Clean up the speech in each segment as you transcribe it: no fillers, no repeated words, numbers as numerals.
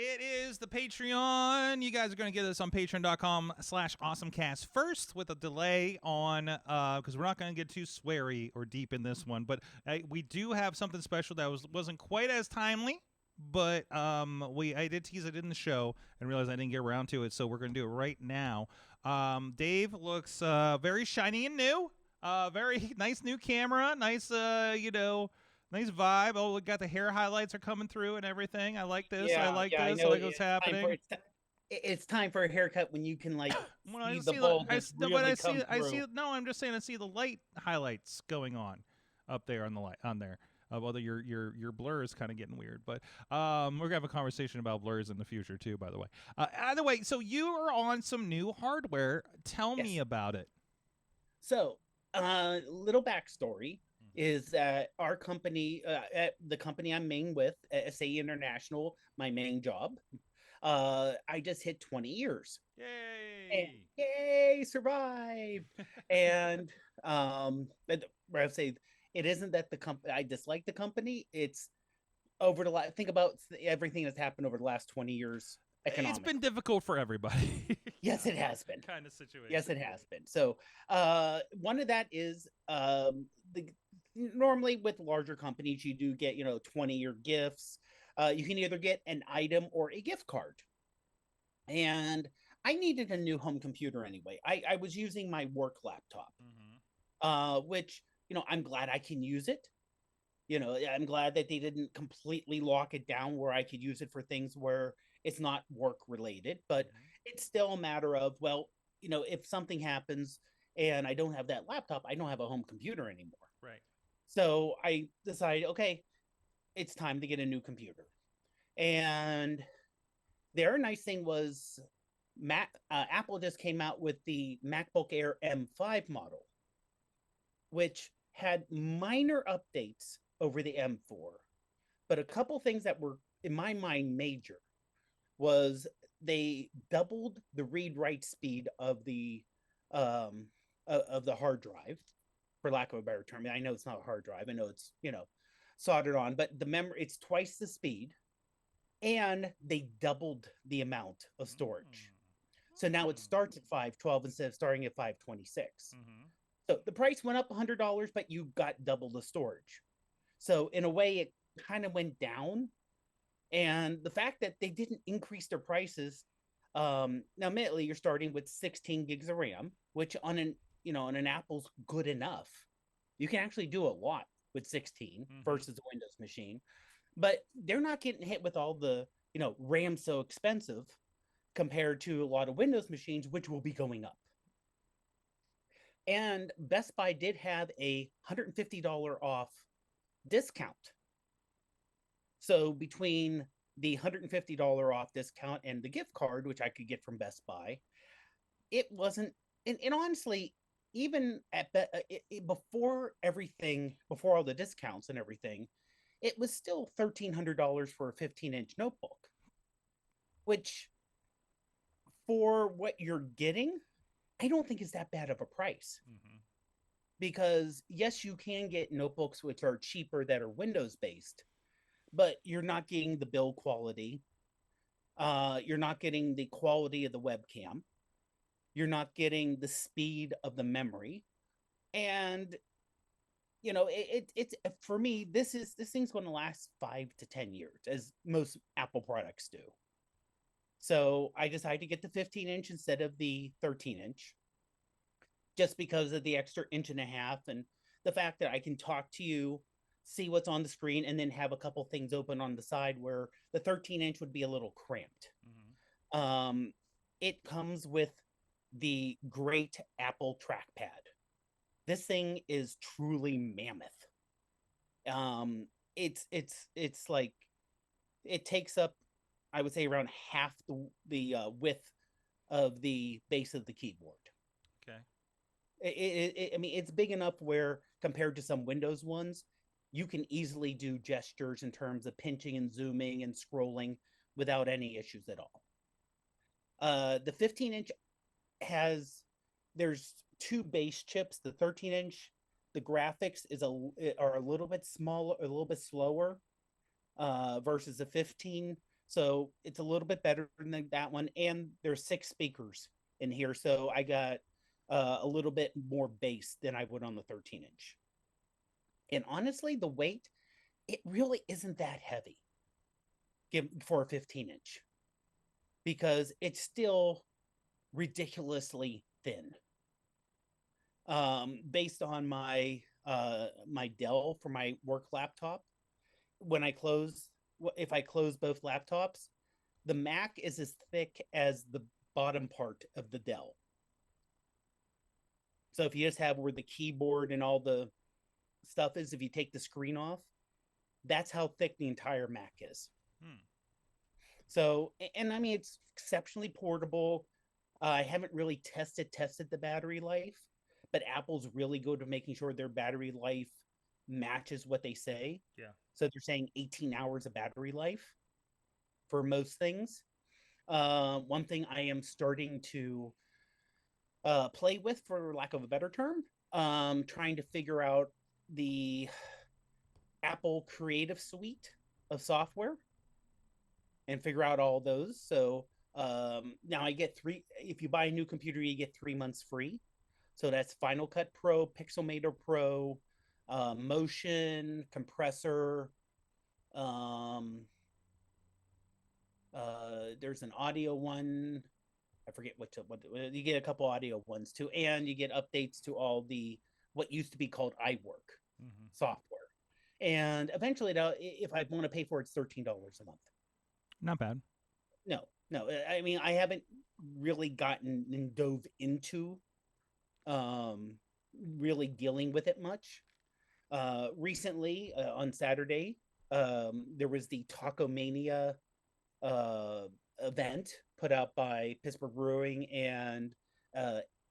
It is the Patreon. You guys are going to get this on patreon.com/awesomecast first with a delay on because we're not going to get too sweary or deep in this one. But we do have something special that wasn't quite as timely. But I did tease it in the show and realized I didn't get around to it. So we're going to do it right now. Dave looks very shiny and new. Very nice new camera. Nice, nice vibe. Oh, we got the hair highlights are coming through and everything. I like this. I like I this. I know. like what's happening. It's time for a haircut when you can When I see the see the, baldness really come through. No, I'm just saying I see the light highlights going on up there on the light on there. Although your blur is kind of getting weird, but we're gonna have a conversation about blurs in the future too. By the way, either way, so you are on some new hardware. Tell me Yes. about it. So, little backstory is that our company, the company I'm main with, SAE International, my main job, I just hit 20 years. And Yay! yay, survive. And I say it isn't that the company I dislike the company. It's over the last think about everything that's happened over the last 20 years It's been economically. difficult for everybody. Yes, it has been. Kind of Yes, situation. it has been. So, one of that is the normally with larger companies, you do get 20-year gifts. You can either get an item or a gift card. And I needed a new home computer anyway. I was using my work laptop, Mm-hmm. which I'm glad I can use it. I'm glad that they didn't completely lock it down where I could use it for things where it's not work related, but Mm-hmm. it's still a matter of, well, if something happens and I don't have that laptop, I don't have a home computer anymore. Right. So I decided, okay, it's time to get a new computer. And their nice thing was Apple just came out with the MacBook Air M5 model, which had minor updates over the M4. But a couple things that were, in my mind, major was they doubled the read write speed of the hard drive, for lack of a better term. I know it's not a hard drive. I know it's soldered on, but the memory it's twice the speed, and they doubled the amount of storage. So now it starts at 512 instead of starting at 526. Mm-hmm. So the price went up $100, but you got double the storage. So in a way, it kind of went down. And the fact that they didn't increase their prices, now admittedly, you're starting with 16 gigs of RAM, which on an Apple's good enough. You can actually do a lot with 16 Mm-hmm. versus a Windows machine, but they're not getting hit with all the RAM so expensive compared to a lot of Windows machines, which will be going up. And Best Buy did have a $150 off discount. So between the $150 off discount and the gift card, which I could get from Best Buy, it wasn't, and honestly, even before everything, before all the discounts and everything, it was still $1,300 for a 15-inch notebook, which for what you're getting, I don't think is that bad of a price. Mm-hmm. Because yes, you can get notebooks which are cheaper that are Windows based, but you're not getting the build quality. You're not getting the quality of the webcam. You're not getting the speed of the memory. And it's for me, this thing's going to last 5 to 10 years, as most Apple products do. So I decided to get the 15-inch instead of the 13-inch, just because of the extra inch and a half and the fact that I can talk to you, see what's on the screen, and then have a couple things open on the side where the 13-inch would be a little cramped. Mm-hmm. Um, it comes with the great Apple trackpad. This thing is truly mammoth. It's like it takes up, I would say, around half the width of the base of the keyboard. Okay. I mean, it's big enough where compared to some Windows ones, you can easily do gestures in terms of pinching and zooming and scrolling without any issues at all. The 15-inch has there's two base chips. The 13-inch, the graphics are a little bit smaller, a little bit slower versus the 15. So it's a little bit better than that one. And there's 6 speakers in here. So I got a little bit more bass than I would on the 13-inch. And honestly, the weight, it really isn't that heavy for a 15-inch because it's still ridiculously thin. Based on my my Dell for my work laptop, when I close, if I close both laptops, the Mac is as thick as the bottom part of the Dell. So if you just have where the keyboard and all the stuff is, if you take the screen off, that's how thick the entire Mac is. Hmm. So, and I mean, it's exceptionally portable. I haven't really tested the battery life, but Apple's really good at making sure their battery life matches what they say. Yeah. So they're saying 18 hours of battery life for most things. One thing I am starting to play with, for lack of a better term, trying to figure out the Apple Creative Suite of software and figure out all those. So now I get if you buy a new computer, you get 3 months free. So that's Final Cut Pro, Pixelmator Pro, Motion, Compressor. Um, there's an audio one. I forget what you get, a couple audio ones too, and you get updates to all the what used to be called iWork software. And eventually, if I want to pay for it, it's $13 a month. Not bad. No, no. I mean, I haven't really gotten and dove into really dealing with it much. Recently, on Saturday, there was the Taco Mania event put out by Pittsburgh Brewing and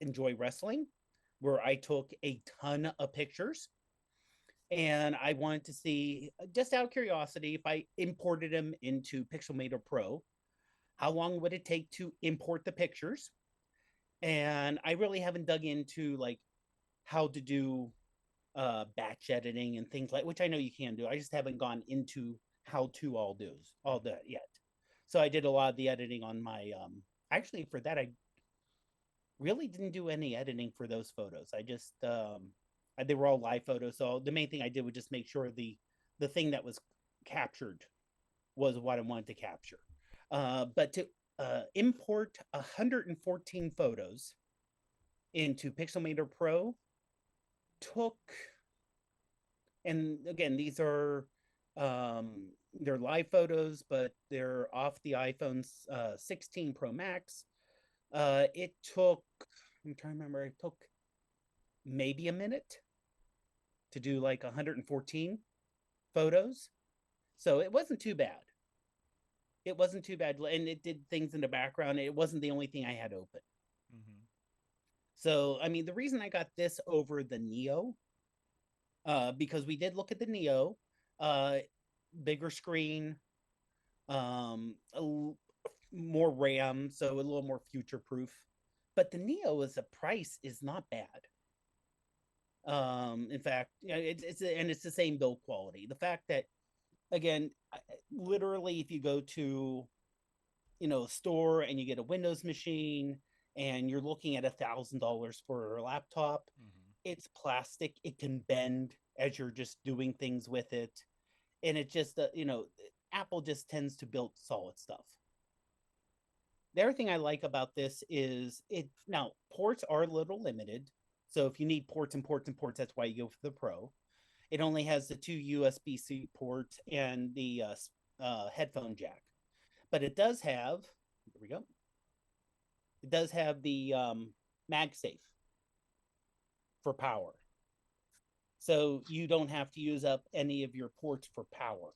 Enjoy Wrestling, where I took a ton of pictures. And I wanted to see, just out of curiosity, if I imported them into Pixelmator Pro, how long would it take to import the pictures? And I really haven't dug into like how to do batch editing and things like, which I know you can do. I just haven't gone into how to all that yet. So I did a lot of the editing on my actually for that I really didn't do any editing for those photos. I just they were all live photos. So the main thing I did was just make sure the thing that was captured was what I wanted to capture. But to import 114 photos into Pixelmator Pro took, and again, these are they're live photos, but they're off the iPhone 16 Pro Max. It took, I'm trying to remember, it took maybe a minute to do like 114 photos. So it wasn't too bad. It wasn't too bad. And it did things in the background. It wasn't the only thing I had open. So, I mean, the reason I got this over the Neo, because we did look at the Neo, bigger screen, more RAM, so a little more future proof. But the Neo as a price is not bad. In fact, it's the same build quality. The fact that, again, literally, if you go to a store and you get a Windows machine and you're looking at $1,000 for a laptop, it's plastic. It can bend as you're just doing things with it, and it just Apple just tends to build solid stuff. The other thing I like about this is now ports are a little limited. So if you need ports and ports and ports, that's why you go for the Pro. It only has the 2 USB-C ports and the headphone jack. But it does have, here we go. It does have the MagSafe for power. So you don't have to use up any of your ports for power,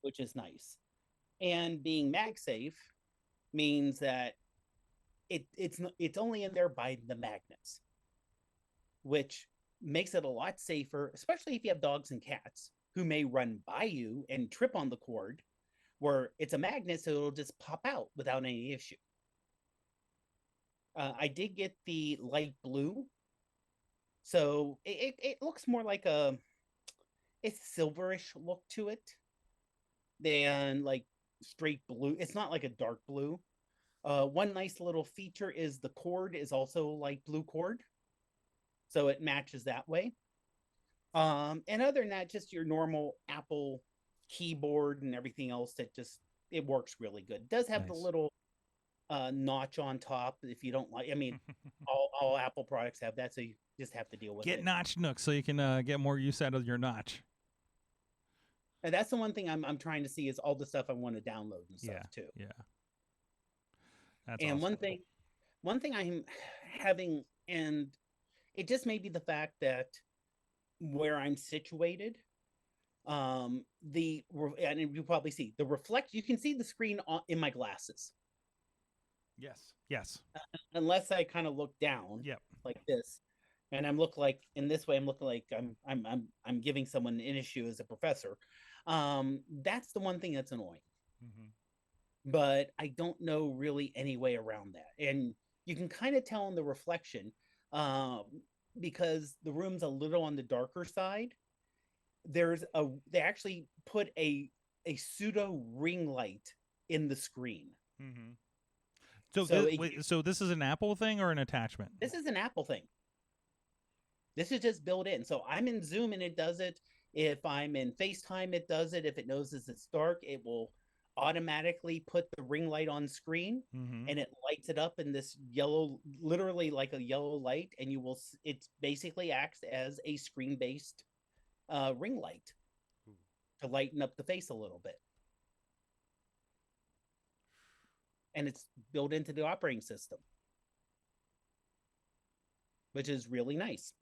which is nice. And being MagSafe means that it's only in there by the magnets, which makes it a lot safer, especially if you have dogs and cats who may run by you and trip on the cord, where it's a magnet, so it'll just pop out without any issue. I did get the light blue, so it looks more like a silverish look to it than like straight blue. It's not like a dark blue. One nice little feature is the cord is also like blue cord, so it matches that way. And other than that, just your normal Apple keyboard and everything else that just it works really good. It does have the Nice. little notch on top if you don't like. I mean, all Apple products have that, so you just have to deal with Get it. notch nook so you can get more use out of your notch. And that's the one thing I'm trying to see is all the stuff I want to download and stuff too. Yeah. That's And awesome. one thing I'm having, and it just may be the fact that where I'm situated, and you probably see the reflect. You can see the screen in my glasses. Yes. Unless I kind of look down, Yep. like this, and I'm look like in this way. I'm looking like I'm giving someone an issue as a professor. That's the one thing that's annoying. Mm-hmm. But I don't know really any way around that. And you can kind of tell in the reflection, because the room's a little on the darker side. They actually put a pseudo ring light in the screen. Mm-hmm. So this is an Apple thing or an attachment? This is an Apple thing. This is just built in. So I'm in Zoom and it does it. If I'm in FaceTime, it does it. If it knows it's dark, it will automatically put the ring light on screen, and it lights it up in this yellow, literally like a yellow light, and it basically acts as a screen-based ring light to lighten up the face a little bit. And it's built into the operating system, which is really nice.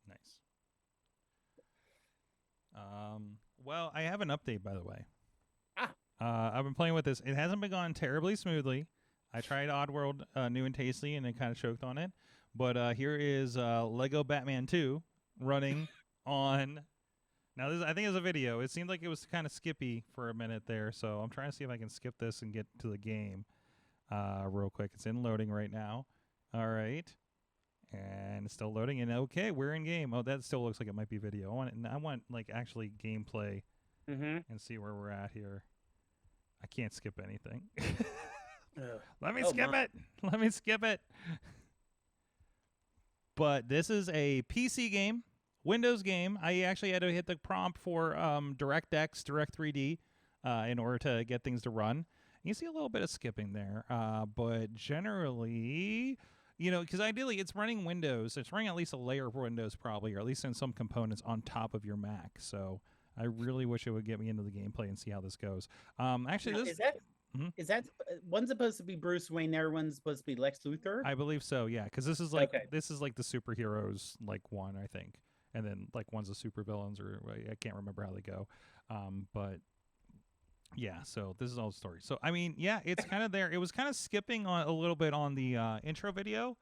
Nice. Well, I have an update, by the way. I've been playing with this. It hasn't been going terribly smoothly. I tried Oddworld New and Tasty, and it kind of choked on it. But here is Lego Batman 2 running on. Now, I think it's a video. It seemed like it was kind of skippy for a minute there, so I'm trying to see if I can skip this and get to the game real quick. It's in loading right now. All right. And it's still loading. And okay, we're in game. Oh, that still looks like it might be video. I want like actually gameplay and see where we're at here. I can't skip anything. Let me skip it. Let me skip it. But this is a PC game, Windows game. I actually had to hit the prompt for DirectX, Direct 3D in order to get things to run. You see a little bit of skipping there, but generally, you know, because ideally it's running Windows. It's running at least a layer of Windows probably, or at least in some components on top of your Mac. So I really wish it would get me into the gameplay and see how this goes. Actually, now, this is that one's supposed to be Bruce Wayne? The other one's supposed to be Lex Luthor. I believe so. Yeah, because this is like the superheroes like one, I think, and then like one's the supervillains, or I can't remember how they go, but. Yeah, so this is all the story. So I mean, yeah, it's kind of there. It was kind of skipping on a little bit on the intro video,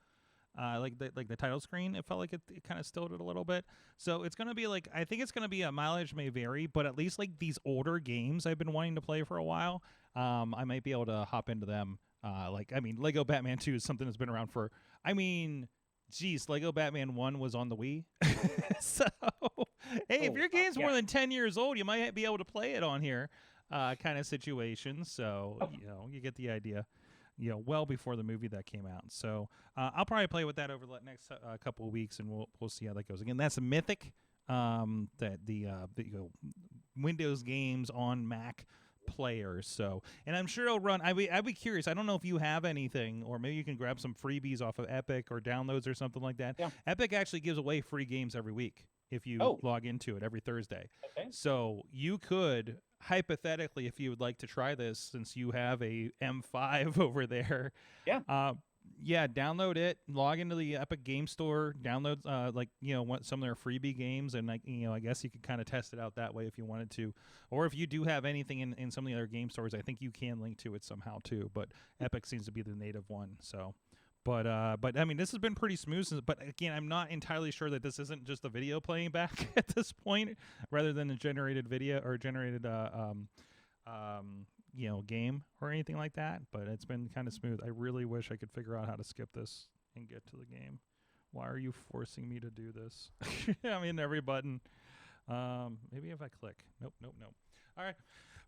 like the title screen. It felt like it kind of stilled it a little bit. So it's gonna be like, I think it's gonna be a mileage may vary, but at least like these older games I've been wanting to play for a while, I might be able to hop into them. Like I mean, Lego Batman 2 is something that's been around for. I mean, geez, Lego Batman 1 was on the Wii, so hey, if your game's more than 10 years old, you might be able to play it on here. Kind of situation. So, you know, you get the idea, you know, well before the movie that came out. So I'll probably play with that over the next couple of weeks, and we'll see how that goes. Again, that's a Mythic, that the you know, Windows games on Mac players. So, and I'm sure it'll run. I'd be curious. I don't know if you have anything, or maybe you can grab some freebies off of Epic or downloads or something like that. Yeah. Epic actually gives away free games every week if you log into it every Thursday. Okay. So you could, hypothetically, if you would like to try this, since you have a M5 over there, download it, log into the Epic Game Store, download like, you know, some of their freebie games, and like, you know, I guess you could kind of test it out that way if you wanted to, or if you do have anything in some of the other game stores, I think you can link to it somehow too. But Epic seems to be the native one, so. But I mean, this has been pretty smooth. But again, I'm not entirely sure that this isn't just a video playing back at this point, rather than a generated video or generated you know, game or anything like that. But it's been kind of smooth. I really wish I could figure out how to skip this and get to the game. Why are you forcing me to do this? I'm in every button. Maybe if I click. Nope. All right.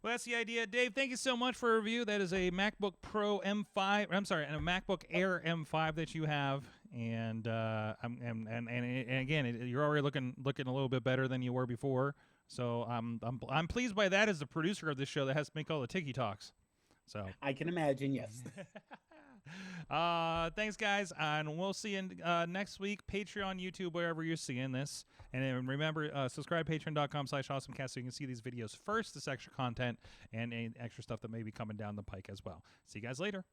Well, that's the idea. Dave, thank you so much for a review. That is a MacBook Pro M5. I'm sorry, and a MacBook Air M5 that you have. And and again, you're already looking a little bit better than you were before. So I'm pleased by that as the producer of this show that has to make all the tiki talks. So I can imagine, yes. Thanks, guys, and we'll see you next week. Patreon, YouTube, wherever you're seeing this. And then remember, subscribe patreon.com/awesomecast so you can see these videos first, this extra content, and extra stuff that may be coming down the pike as well. See you guys later.